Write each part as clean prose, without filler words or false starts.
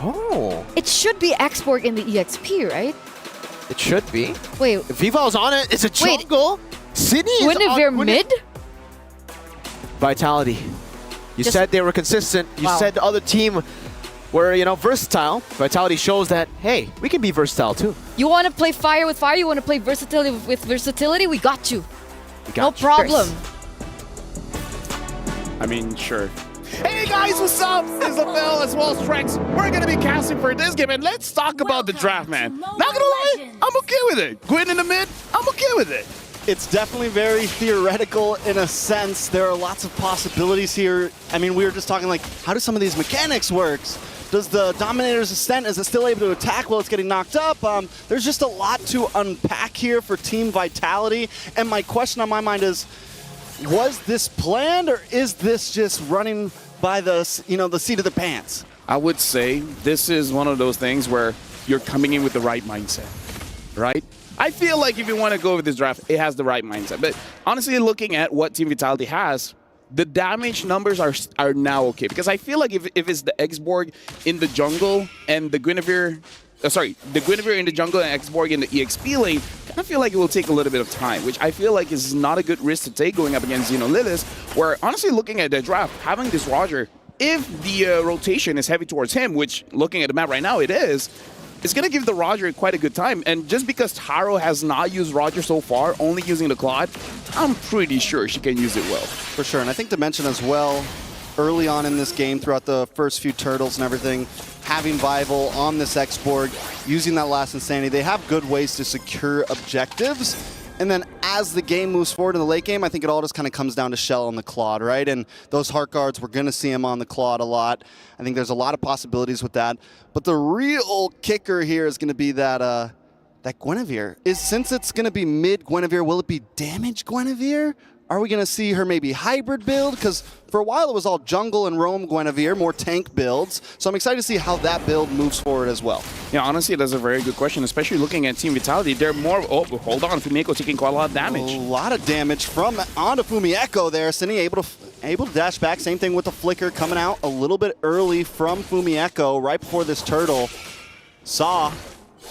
Oh. It should be Exborg in the EXP, right? It should be. Wait. Vival's on it. It's a jungle. Sydney is Guinevere on mid? Vitality. You said they were consistent. You said the other team were, you know, versatile. Vitality shows that, hey, we can be versatile too. You want to play fire with fire? You want to play versatility with versatility? We got you. No problem. I mean, sure. Hey guys, what's up? It's Phil as well as Trex. We're gonna be casting for this game, and let's talk about the draft, man. Not gonna lie, I'm okay with it. Gwyn in the mid, I'm okay with it. It's definitely very theoretical in a sense. There are lots of possibilities here. I mean, we were just talking like, how do some of these mechanics work? Does the Dominator's Ascent, is it still able to attack while it's getting knocked up? There's just a lot to unpack here for Team Vitality. And my question on my mind is, was this planned, or is this just running by the, you know, the seat of the pants? I would say this is one of those things where you're coming in with the right mindset, right? I feel like if you want to go with this draft, it has the right mindset. But honestly, looking at what Team Vitality has, the damage numbers are now okay. Because I feel like if it's the Exborg in the jungle and the Guinevere, the Guinevere in the jungle and Exborg in the EXP lane, I kind of feel like it will take a little bit of time, which I feel like is not a good risk to take going up against ZINO LILIES, where honestly looking at the draft, having this Roger, if the rotation is heavy towards him, which looking at the map right now it is, it's going to give the Roger quite a good time. And just because Taro has not used Roger so far, only using the Claude, I'm pretty sure she can use it well. For sure, and I think to mention as well, early on in this game, throughout the first few turtles and everything, having Vival on this Exborg, using that last Insanity, they have good ways to secure objectives. And then as the game moves forward in the late game, I think it all just kind of comes down to Shell on the Claude, right? And those Heart Guards, we're going to see him on the Claude a lot. I think there's a lot of possibilities with that. But the real kicker here is going to be that that Guinevere. Since it's going to be mid Guinevere, will it be damage Guinevere? Are we going to see her maybe hybrid build? Because for a while it was all jungle and roam Guinevere, more tank builds. So I'm excited to see how that build moves forward as well. Yeah, honestly, that's a very good question, especially looking at Team Vitality. They're more... Oh, hold on. Fumieko taking quite a lot of damage. A lot of damage from onto Fumieko there. Cindy able to dash back. Same thing with the Flicker coming out a little bit early from Fumieko right before this turtle. Saw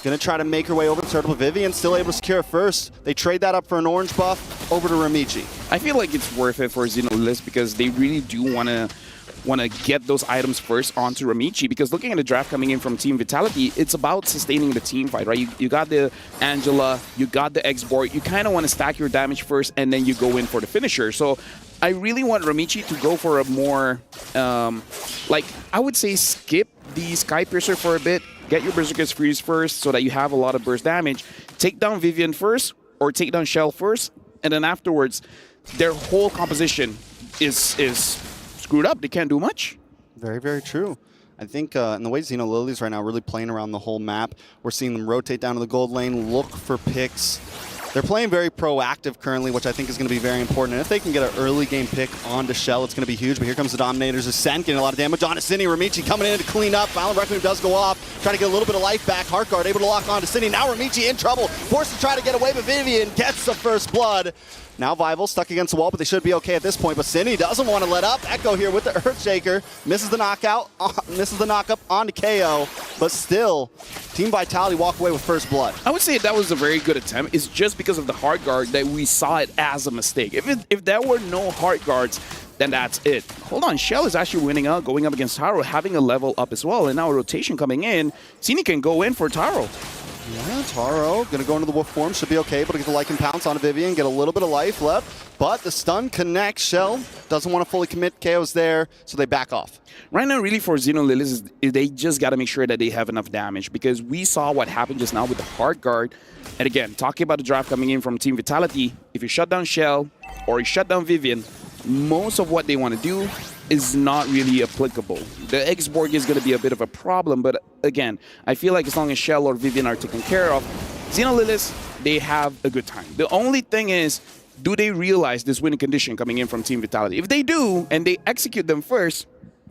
going to try to make her way over the turtle. Vivian still able to secure first. They trade that up for an orange buff over to Ramichi. I feel like it's worth it for ZINO LILIES because they really do want to get those items first onto Ramichi, because looking at the draft coming in from Team Vitality, it's about sustaining the team fight, right? You got the Angela, you got the Exborg, you kind of want to stack your damage first and then you go in for the finisher. So I really want Ramichi to go for a more, like, I would say skip the Sky Piercer for a bit, get your Berserker's Freeze first so that you have a lot of burst damage, take down Vivian first or take down Shell first, and then afterwards their whole composition is screwed up. They can't do much. Very, very true. I think in the way ZINO LILIES right now really playing around the whole map, we're seeing them rotate down to the gold lane, look for picks. They're playing very proactive currently, which I think is going to be very important. And if they can get an early game pick onto Shell, it's going to be huge. But here comes the Dominator's Ascent, getting a lot of damage onto Cindy. Ramichi coming in to clean up. Violent Requiem does go off, trying to get a little bit of life back. Heartguard able to lock onto Cindy. Now Ramichi in trouble, forced to try to get away, but Vivian gets the first blood. Now Vival stuck against the wall, but they should be okay at this point. But Cindy doesn't want to let up. Echo here with the Earthshaker. Misses the knockout, misses the knockup onto KO. But still, Team Vitality walk away with first blood. I would say that was a very good attempt. It's just because of the hard guard that we saw it as a mistake. If there were no hard guards, then that's it. Hold on, Shell is actually winning out, going up against Taro, having a level up as well. And now a rotation coming in. Cine can go in for Taro. Yeah, Taro going to go into the wolf form, should be okay, but get the Lycan Pounce onto Vivian, get a little bit of life left, but the stun connects. Shell doesn't want to fully commit, KO's there, so they back off. Right now, really for ZINO LILIES, they just got to make sure that they have enough damage, because we saw what happened just now with the hard guard. And again, talking about the draft coming in from Team Vitality, if you shut down Shell or you shut down Vivian, most of what they want to do is not really applicable. The Exborg is going to be a bit of a problem, but again, I feel like as long as Shell or Vivian are taken care of, ZINO LILIES, they have a good time. The only thing is, do they realize this winning condition coming in from Team Vitality? If they do, and they execute them first,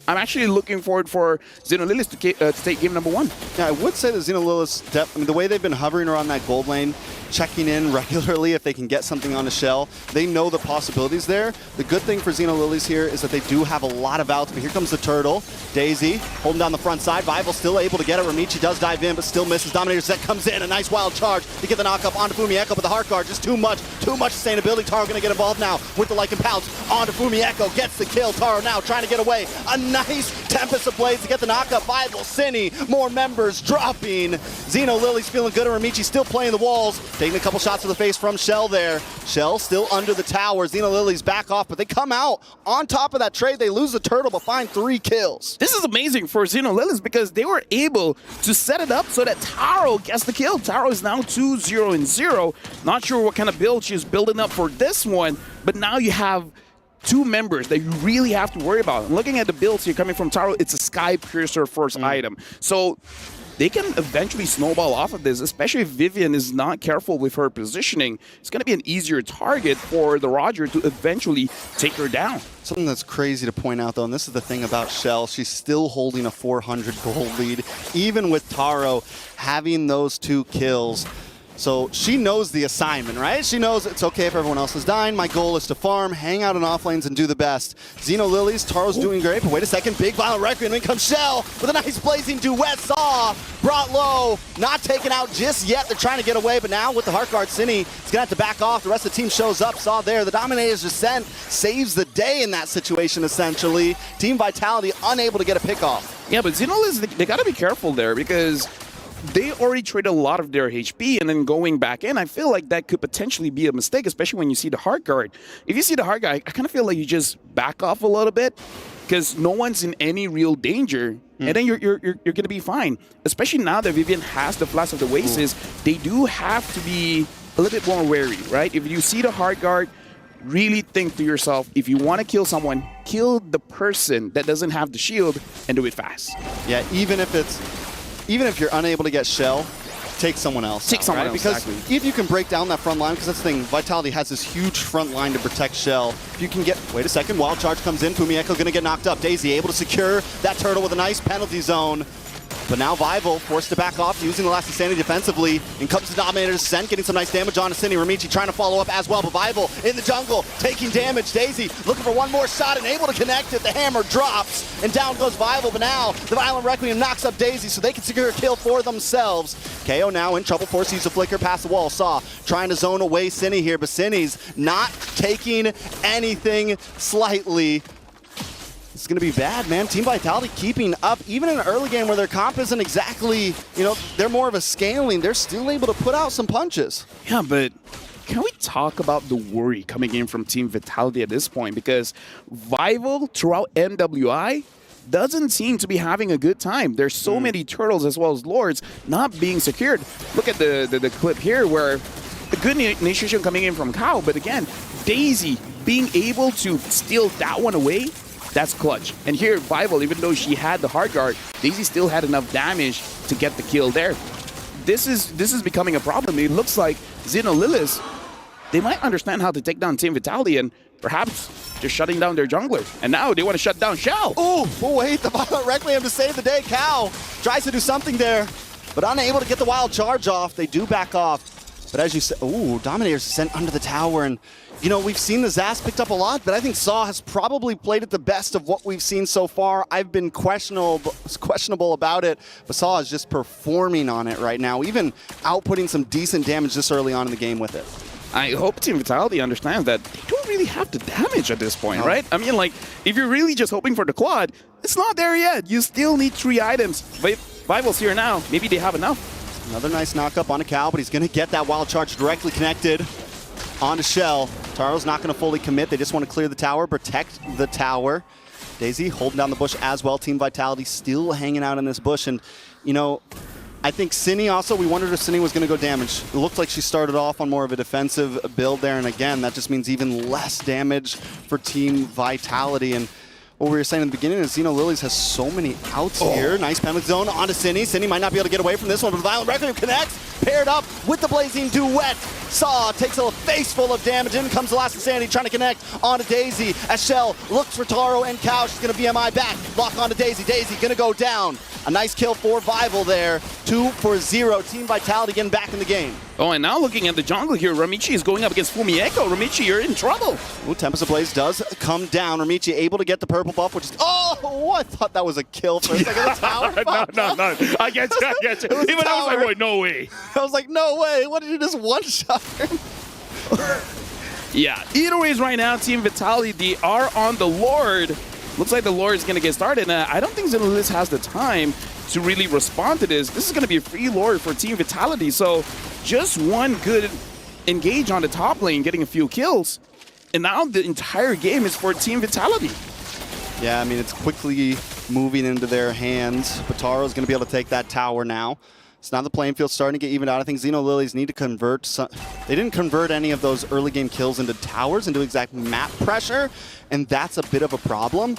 I'm actually looking forward for ZINO LILIES to take game number 1. Yeah, I would say that ZINO LILIES, I mean, the way they've been hovering around that gold lane, checking in regularly if they can get something on a shell, they know the possibilities there. The good thing for ZINO LILIES here is that they do have a lot of outs, but here comes the turtle. Daisy holding down the front side. Vival still able to get it. Ramichi does dive in, but still misses. Dominator Zet comes in. A nice wild charge to get the knock up onto Fumieko, but the heart guard just too much sustainability. Taro going to get involved now with the Lycan Pounce onto Fumieko. Gets the kill. Taro now trying to get away. A nice Tempest of Blades to get the knock up. Vival, Cine, more members dropping. ZINO LILIES feeling good, and Ramichi still playing the walls. Taking a couple shots to the face from Shell there. Shell still under the tower. ZINO LILIES back off, but they come out on top of that trade. They lose the turtle, but find 3 kills. This is amazing for ZINO LILIES because they were able to set it up so that Taro gets the kill. Taro is now 2-0-0. Not sure what kind of build she's building up for this one, but now you have 2 members that you really have to worry about. And looking at the builds here coming from Taro, it's a Sky Piercer first item. So they can eventually snowball off of this, especially if Vivian is not careful with her positioning. It's going to be an easier target for the Roger to eventually take her down. Something that's crazy to point out, though, and this is the thing about Shell, she's still holding a 400 gold lead, even with Taro having those 2 kills. So she knows the assignment, right? She knows it's okay if everyone else is dying. My goal is to farm, hang out in off lanes, and do the best. ZINO LILIES, Taro's doing great, but wait a second. Big Violent Requiem, in comes Shell with a nice blazing duet. Saw brought low, not taken out just yet. They're trying to get away, but now with the Heart Guard, Cine is going to have to back off. The rest of the team shows up. Saw there. The Dominator's Descent saves the day in that situation, essentially. Team Vitality unable to get a pick off. Yeah, but ZINO LILIES, they got to be careful there because they already traded a lot of their HP, and then going back in, I feel like that could potentially be a mistake, especially when you see the Heart Guard. If you see the Heart Guard, I kind of feel like you just back off a little bit because no one's in any real danger, and then you're going to be fine. Especially now that Vivian has the Flash of the Oasis, they do have to be a little bit more wary, right? If you see the Heart Guard, really think to yourself, if you want to kill someone, kill the person that doesn't have the shield and do it fast. Yeah, even if you're unable to get Shell, take someone else. Take someone else, because exactly. if you can break down that front line, because that's the thing, Vitality has this huge front line to protect Shell. If you can get, wait a second, Wild Charge comes in, Fumieko going to get knocked up. Daisy able to secure that turtle with a nice penalty zone. But now Vival forced to back off, using the last insanity defensively. In comes the Dominator's Descent, getting some nice damage on Cine. Ramichi trying to follow up as well, but Vival in the jungle, taking damage. Daisy looking for one more shot and able to connect it. The hammer drops, and down goes Vival, but now the Violent Requiem knocks up Daisy so they can secure a kill for themselves. KO now in trouble, forces a flicker past the wall. Saw trying to zone away Cine here, but Cine's not taking anything slightly. It's going to be bad, man. Team Vitality keeping up, even in an early game where their comp isn't exactly, you know, they're more of a scaling. They're still able to put out some punches. Yeah, but can we talk about the worry coming in from Team Vitality at this point? Because Vival throughout MWI doesn't seem to be having a good time. There's so many turtles as well as lords not being secured. Look at the clip here where a good initiation coming in from Kao, but again, Daisy being able to steal that one away, that's clutch. And here, Vival, even though she had the Heart Guard, Daisy still had enough damage to get the kill there. This is becoming a problem. It looks like ZINO LILIES, they might understand how to take down Team Vitality and perhaps just shutting down their jungler. And now they want to shut down Shell. Oh, wait, the Violent Requiem to save the day. Kao tries to do something there, but unable to get the wild charge off. They do back off. But as you said, ooh, Dominator's sent under the tower, and you know, we've seen the Zas picked up a lot, but I think Saw has probably played it the best of what we've seen so far. I've been questionable about it, but Saw is just performing on it right now, even outputting some decent damage this early on in the game with it. I hope Team Vitality understands that they don't really have the damage at this point, right? I mean, like, if you're really just hoping for the quad, it's not there yet. You still need 3 items. Vival's here now. Maybe they have enough. Another nice knockup on a Cal, but he's going to get that wild charge directly connected onto Shell. Taro's not going to fully commit. They just want to clear the tower, protect the tower. Daisy holding down the bush as well. Team Vitality still hanging out in this bush. And, you know, I think Cine also, we wondered if Cine was going to go damage. It looked like she started off on more of a defensive build there. And again, that just means even less damage for Team Vitality. And what we were saying in the beginning is ZINO Lilies has so many outs here. Nice penalty zone onto Cine. Cine might not be able to get away from this one, but Violent Requiem connects, paired up with the Blazing Duet. Saw takes a face full of damage. In comes the last Insanity trying to connect onto Daisy. As Shell looks for Taro and Cow. She's going to BMI back. Lock onto Daisy. Daisy going to go down. A nice kill for Vival there. 2 for 0. Team Vitality getting back in the game. Oh, and now looking at the jungle here, Ramichi is going up against Fumieko. Ramichi, you're in trouble. Ooh, Tempest Ablaze does come down. Ramichi able to get the purple buff, which is... Oh, I thought that was a kill for a second. The tower no. I get you. Even I was like, wait, no way. I was like, no way. What did you just one-shot him? Yeah, either ways right now, Team Vitality, they are on the Lord. Looks like the Lord is going to get started. I don't think ZINO Lilies has the time to really respond to this. This is going to be a free Lord for Team Vitality. So just one good engage on the top lane, getting a few kills. And now the entire game is for Team Vitality. Yeah, I mean, it's quickly moving into their hands. Bataro's going to be able to take that tower now. So now the playing field's starting to get evened out. I think ZINO Lilies need to convert some. They didn't convert any of those early game kills into towers, into exact map pressure, and that's a bit of a problem.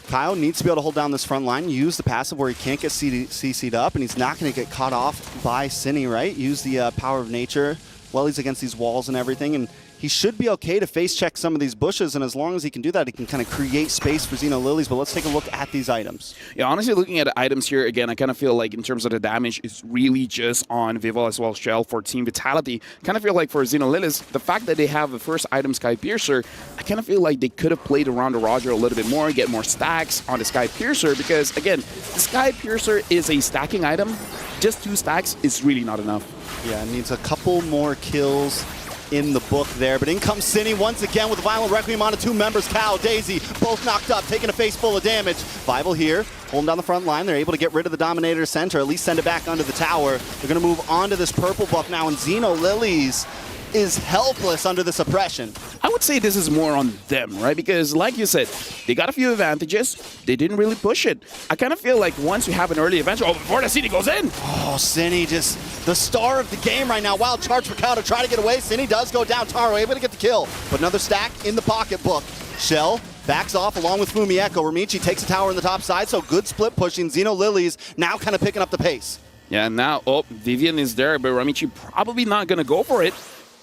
Kyle needs to be able to hold down this front line, use the passive where he can't get CC'd up, and he's not going to get caught off by Cine, right? Use the power of nature while he's against these walls and everything, and he should be okay to face check some of these bushes, and as long as he can do that, he can kind of create space for ZINO Lilies. But let's take a look at these items. Yeah, honestly, looking at the items here, again, I kind of feel like in terms of the damage, it's really just on Vival as well as Shell for Team Vitality. Kind of feel like for ZINO Lilies, the fact that they have the first item, Sky Piercer, I kind of feel like they could have played around the Roger a little bit more, get more stacks on the Sky Piercer, because, again, the Sky Piercer is a stacking item. Just 2 stacks is really not enough. Yeah, it needs a couple more kills in the book there, but in comes Cine once again with a Violent Requiem onto 2 members, Cal, Daisy, both knocked up, taking a face full of damage. Vival here, holding down the front line. They're able to get rid of the Dominator center, at least send it back under the tower. They're going to move on to this purple buff now, and ZINO Lilies is helpless under the suppression. I would say this is more on them, right? Because like you said, they got a few advantages. They didn't really push it. I kind of feel like once you have an early advantage, before the Cine goes in. Oh, Cine just the star of the game right now. Wild charge for Cow to try to get away. Cine does go down. Taro able to get the kill, but another stack in the pocketbook. Shell backs off along with Fumieko. Ramichi takes a tower on the top side, so good split pushing. ZINO Lilies now kind of picking up the pace. Yeah, now, Vivian is there, but Ramichi probably not going to go for it.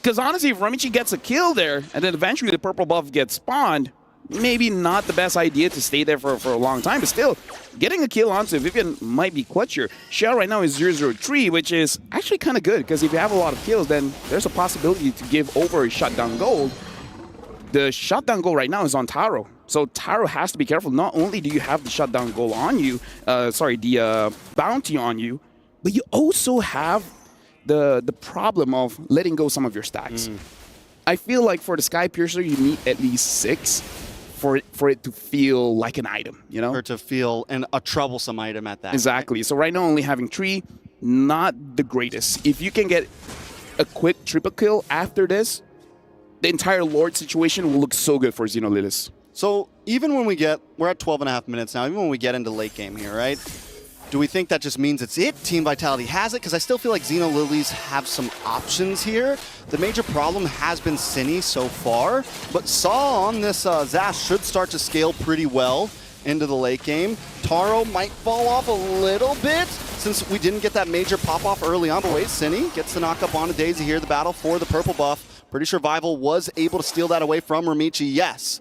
Because honestly, if Ramichi gets a kill there, and then eventually the purple buff gets spawned, maybe not the best idea to stay there for a long time. But still, getting a kill onto Vivian might be clutchier. Shell right now is 0-0-3, which is actually kind of good, because if you have a lot of kills, then there's a possibility to give over a shutdown gold. The shutdown goal right now is on Taro. So Taro has to be careful. Not only do you have the shutdown goal on you, the bounty on you, but you also have the problem of letting go some of your stacks. I feel like for the Sky Piercer, you need at least 6 for it to feel like an item, you know? Or to feel a troublesome item at that. Exactly. Right? So right now, only having 3, not the greatest. If you can get a quick triple kill after this, the entire Lord situation will look so good for ZINO Lilies. So even when we're at 12.5 minutes now, even when we get into late game here, right? Do we think that just means it's it? Team Vitality has it? Because I still feel like ZINO Lilies have some options here. The major problem has been Cine so far, but Saw on this Zash should start to scale pretty well into the late game. Taro might fall off a little bit since we didn't get that major pop-off early on, but wait, Cine gets the knock-up onto Daisy here, the battle for the purple buff. Pretty sure Vival was able to steal that away from Ramichi, yes.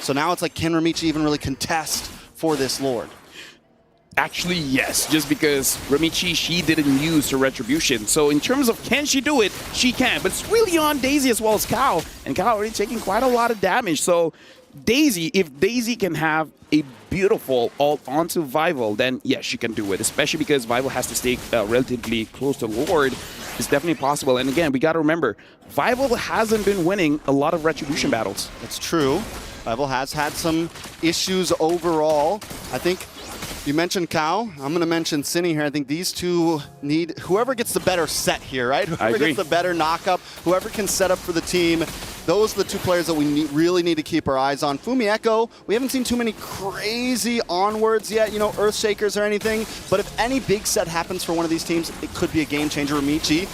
So now it's like, can Ramichi even really contest for this Lord? Actually, yes, just because Ramichi, she didn't use her retribution. So in terms of can she do it, she can. But it's really on Daisy as well as Cow. And Cow already taking quite a lot of damage. So Daisy, if Daisy can have a beautiful ult onto Vival, then yes, she can do it. Especially because Vival has to stay relatively close to Lord. It's definitely possible. And again, we got to remember, Vival hasn't been winning a lot of retribution battles. That's true. Vival has had some issues overall. I think you mentioned Cow. I'm going to mention Cine here. I think these two need whoever gets the better set here, right? Whoever gets the better knock-up, whoever can set up for the team. Those are the 2 players that we really need to keep our eyes on. Fumieko, we haven't seen too many crazy onwards yet, you know, Earthshakers or anything. But if any big set happens for one of these teams, it could be a game changer. Ramichi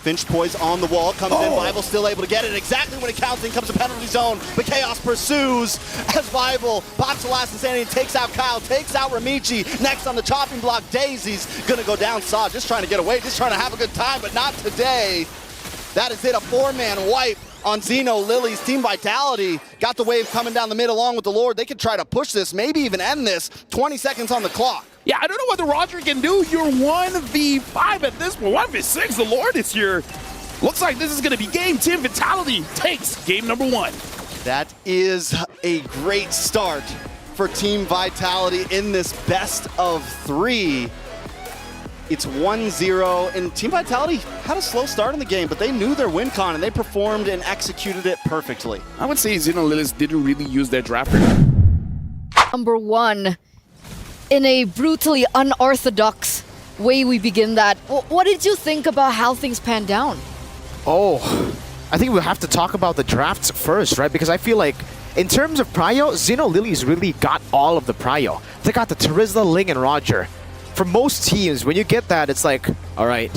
Finch poise on the wall, comes in, Vival still able to get it exactly when it counts, in comes the penalty zone, but Chaos pursues as Vival pops the last insanity and takes out Kyle, takes out Ramichi. Next on the chopping block, Daisy's gonna go down Saw, just trying to get away, just trying to have a good time, but not today. That is it, a 4-man wipe on ZINO Lilies. Team Vitality got the wave coming down the mid along with the Lord. They could try to push this, maybe even end this. 20 seconds on the clock. Yeah, I don't know what the Roger can do. You're 1v5 at this point. 1v6, the Lord is here. Looks like this is going to be game. Team Vitality takes game number 1. That is a great start for Team Vitality in this best of 3. It's 1-0, and Team Vitality had a slow start in the game, but they knew their win con, and they performed and executed it perfectly. I would say ZINO Lilies didn't really use their draft pick. Number 1, in a brutally unorthodox way we begin that. What did you think about how things panned down? Oh, I think we'll have to talk about the drafts first, right? Because I feel like in terms of prio, ZINO Lilies really got all of the prio. They got the Terizla, Ling, and Roger. For most teams, when you get that, it's like, all right,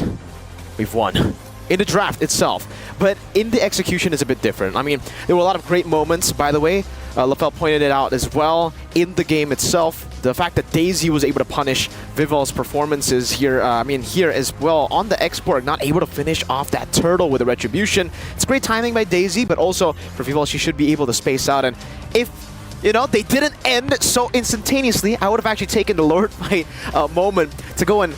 we've won. In the draft itself. But in the execution, it's a bit different. I mean, there were a lot of great moments, by the way. LaFell pointed it out as well in the game itself. The fact that Daisy was able to punish Vival's performances here, here as well on the export, not able to finish off that turtle with a retribution. It's great timing by Daisy, but also for Vival, she should be able to space out. And if they didn't end so instantaneously, I would have actually taken the Lord fight moment to go and,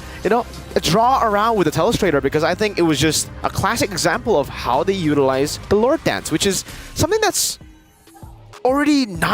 draw around with the Telestrator, because I think it was just a classic example of how they utilize the Lord dance, which is something that's already not